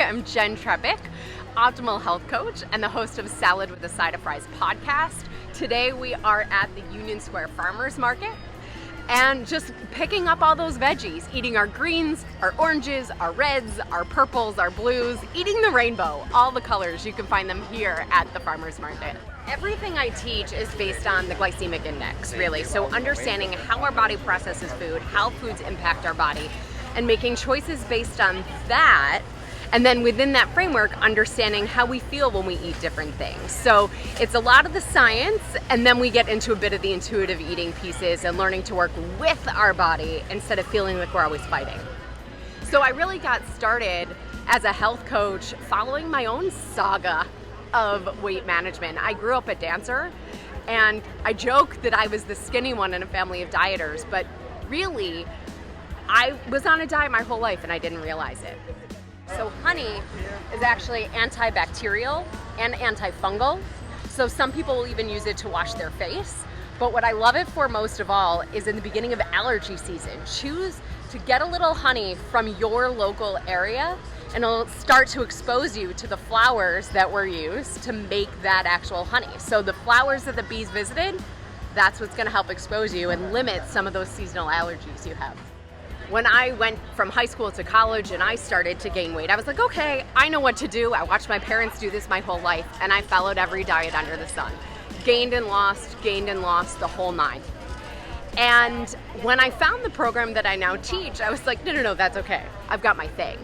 Hi, I'm Jen Trebick, Optimal Health Coach and the host of Salad with a Side of Fries podcast. Today we are at the Union Square Farmers Market and just picking up all those veggies, eating our greens, our oranges, our reds, our purples, our blues, eating the rainbow, all the colors. You can find them here at the Farmers Market. Everything I teach is based on the glycemic index, really. So understanding how our body processes food, how foods impact our body, and making choices based on that. And then within that framework, understanding how we feel when we eat different things. So it's a lot of the science, and then we get into a bit of the intuitive eating pieces and learning to work with our body instead of feeling like we're always fighting. So I really got started as a health coach following my own saga of weight management. I grew up a dancer, and I joke that I was the skinny one in a family of dieters, but really, I was on a diet my whole life and I didn't realize it. So honey is actually antibacterial and antifungal. So some people will even use it to wash their face. But what I love it for most of all is in the beginning of allergy season. Choose to get a little honey from your local area, and it'll start to expose you to the flowers that were used to make that actual honey. So the flowers that the bees visited, that's what's gonna help expose you and limit some of those seasonal allergies you have. When I went from high school to college and I started to gain weight, I was like, okay, I know what to do. I watched my parents do this my whole life, and I followed every diet under the sun. Gained and lost, the whole nine. And when I found the program that I now teach, I was like, no, that's okay. I've got my thing.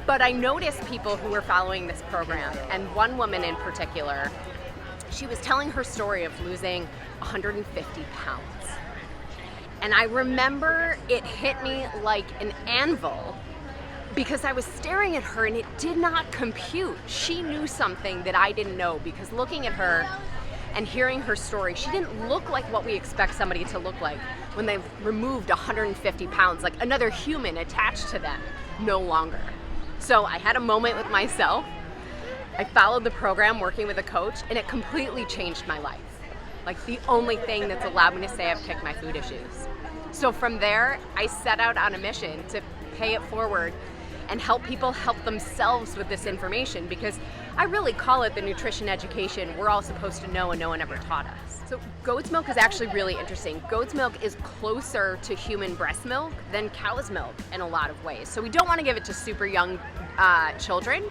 But I noticed people who were following this program, and one woman in particular, she was telling her story of losing 150 pounds. And I remember it hit me like an anvil because I was staring at her and it did not compute. She knew something that I didn't know, because looking at her and hearing her story, she didn't look like what we expect somebody to look like when they've removed 150 pounds, like another human attached to them, no longer. So I had a moment with myself. I followed the program working with a coach, and it completely changed my life. Like the only thing that's allowed me to say I've kicked my food issues. So from there, I set out on a mission to pay it forward and help people help themselves with this information, because I really call it the nutrition education we're all supposed to know and no one ever taught us. So goat's milk is actually really interesting. Goat's milk is closer to human breast milk than cow's milk in a lot of ways. So we don't want to give it to super young children,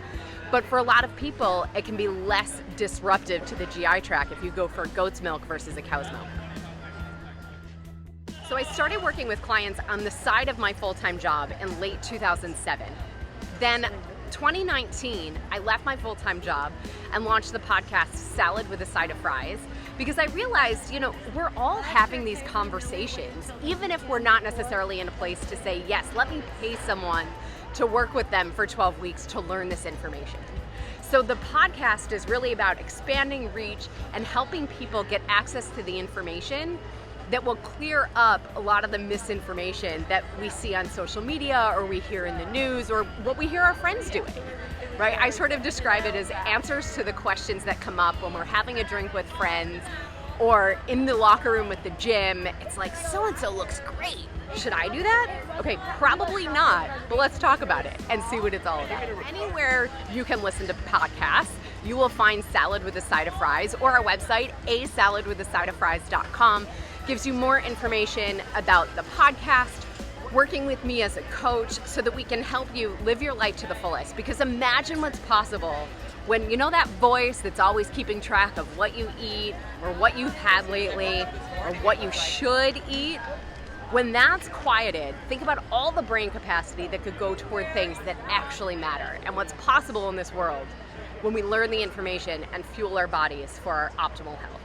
but for a lot of people, it can be less disruptive to the GI tract if you go for goat's milk versus a cow's milk. So I started working with clients on the side of my full-time job in late 2007. Then 2019, I left my full-time job and launched the podcast Salad with a Side of Fries, because I realized, we're all having these conversations, even if we're not necessarily in a place to say, yes, let me pay someone to work with them for 12 weeks to learn this information. So the podcast is really about expanding reach and helping people get access to the information that will clear up a lot of the misinformation that we see on social media or we hear in the news or what we hear our friends doing, right? I sort of describe it as answers to the questions that come up when we're having a drink with friends or in the locker room with the gym. It's like, so-and-so looks great. Should I do that? Okay, probably not, but let's talk about it and see what it's all about. Anywhere you can listen to podcasts, you will find Salad with a Side of Fries, or our website, asaladwithasideoffries.com, gives you more information about the podcast, working with me as a coach so that we can help you live your life to the fullest. Because imagine what's possible when that voice that's always keeping track of what you eat or what you've had lately or what you should eat. When that's quieted, think about all the brain capacity that could go toward things that actually matter and what's possible in this world when we learn the information and fuel our bodies for our optimal health.